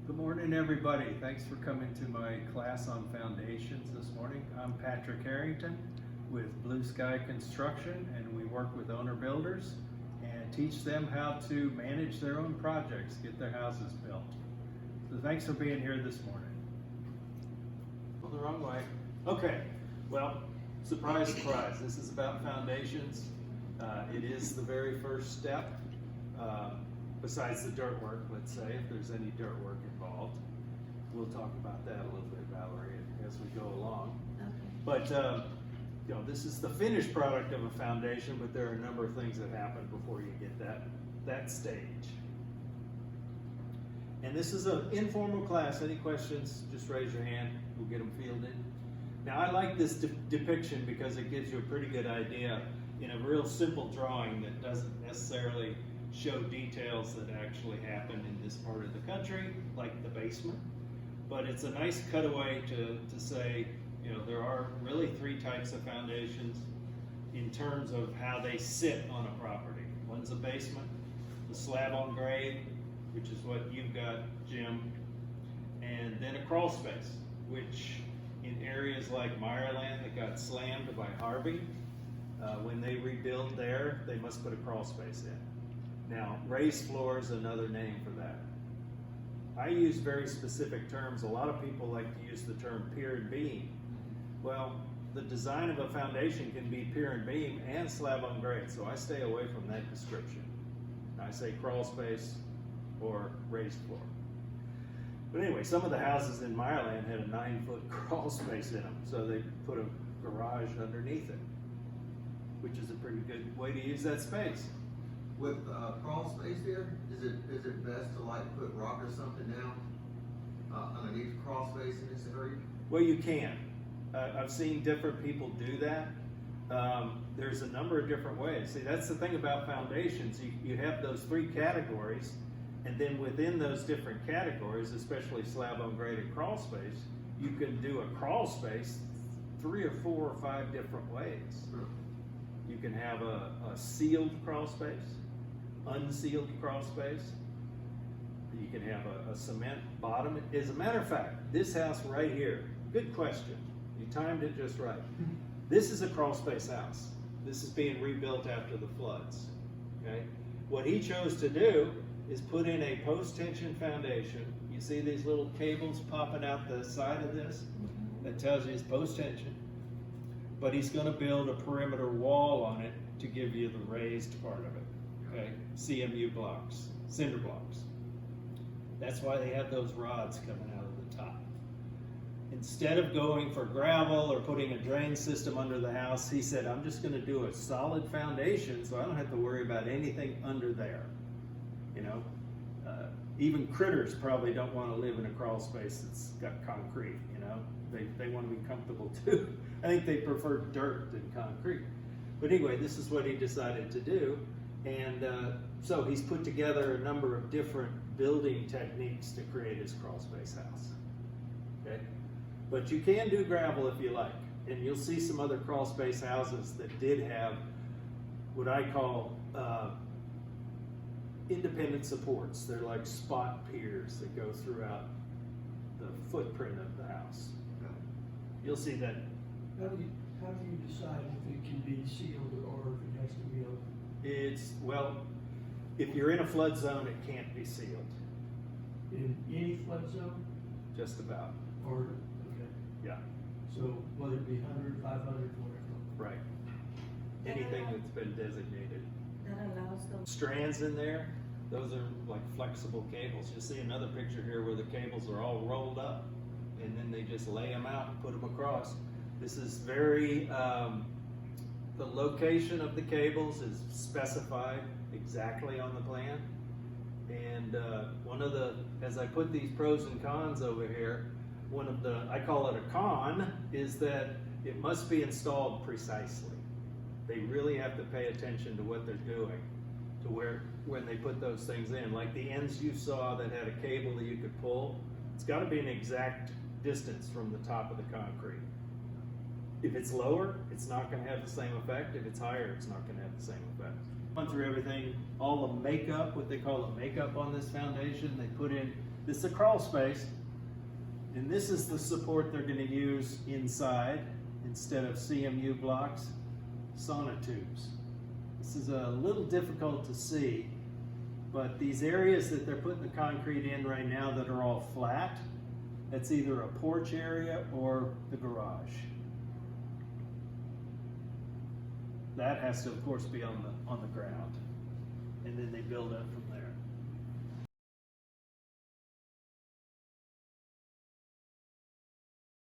Good morning, everybody. Thanks for coming to my class on foundations this morning. I'm Patrick Harrington with Blue Sky Construction, and we work with owner builders and teach them how to manage their own projects, get their houses built. So thanks for being here this morning. Well, the wrong way. Okay, well, surprise, surprise. This is about foundations. It is the very first step. Besides the dirt work, let's say, if there's any dirt work involved. We'll talk about that a little bit, Valerie, as we go along. Okay. But this is the finished product of a foundation, but there are a number of things that happen before you get that stage. And this is an informal class. Any questions, just raise your hand. We'll get them fielded. Now, I like this depiction because it gives you a pretty good idea in a real simple drawing that doesn't necessarily show details that actually happen in this part of the country, like the basement. But it's a nice cutaway to say, there are really three types of foundations in terms of how they sit on a property. One's a basement, the slab on grade, which is what you've got, Jim, and then a crawl space, which in areas like Meyerland that got slammed by Harvey, when they rebuild there, they must put a crawl space in. Now, raised floor is another name for that. I use very specific terms. A lot of people like to use the term pier and beam. Well, the design of a foundation can be pier and beam and slab on grade, so I stay away from that description. I say crawl space or raised floor. But anyway, some of the houses in Meyerland had a 9-foot crawl space in them, so they put a garage underneath it, which is a pretty good way to use that space. With crawl space there, is it best to like put rock or something down underneath the crawl space in this area? Well, you can. I've seen different people do that. There's a number of different ways. See, that's the thing about foundations. You have those three categories, and then within those different categories, especially slab on grade and crawl space, you can do a crawl space 3 or 4 or 5 different ways. You can have a sealed crawl space, unsealed crawl space. You can have a cement bottom. As a matter of fact, this house right here, good question. You timed it just right. This is a crawl space house. This is being rebuilt after the floods. Okay. What he chose to do is put in a post-tension foundation. You see these little cables popping out the side of this? That tells you it's post-tension. But he's going to build a perimeter wall on it to give you the raised part of it. Okay, CMU blocks, cinder blocks. That's why they have those rods coming out of the top. Instead of going for gravel or putting a drain system under the house, he said, I'm just going to do a solid foundation so I don't have to worry about anything under there. Even critters probably don't want to live in a crawl space that's got concrete, They want to be comfortable too. I think they prefer dirt than concrete. But anyway, this is what he decided to do. And so he's put together a number of different building techniques to create his crawl space house. Okay? But you can do gravel if you like. And you'll see some other crawl space houses that did have what I call independent supports. They're like spot piers that go throughout the footprint of the house. You'll see that. How do you decide if it can be sealed or if it has to be open? Well, if you're in a flood zone, it can't be sealed. In any flood zone? Just about. Or, okay. Yeah. So whether it be 100, 500, whatever? Right. Anything that's been designated. That allows them. Strands in there, those are like flexible cables. You'll see another picture here where the cables are all rolled up and then they just lay them out and put them across. This is very, the location of the cables is specified exactly on the plan. And one of the, as I put these pros and cons over here, one of the, I call it a con, is that it must be installed precisely. They really have to pay attention to what they're doing, to where, when they put those things in. Like the ends you saw that had a cable that you could pull, it's got to be an exact distance from the top of the concrete. If it's lower, it's not going to have the same effect. If it's higher, it's not going to have the same effect. Went through everything, all the makeup, what they call the makeup on this foundation. They put in This is a crawl space, and this is the support they're gonna use inside instead of CMU blocks, sonotubes. This is a little difficult to see, but these areas that they're putting the concrete in right now that are all flat, that's either a porch area or the garage. That has to, of course, be on the ground, and then they build up from there.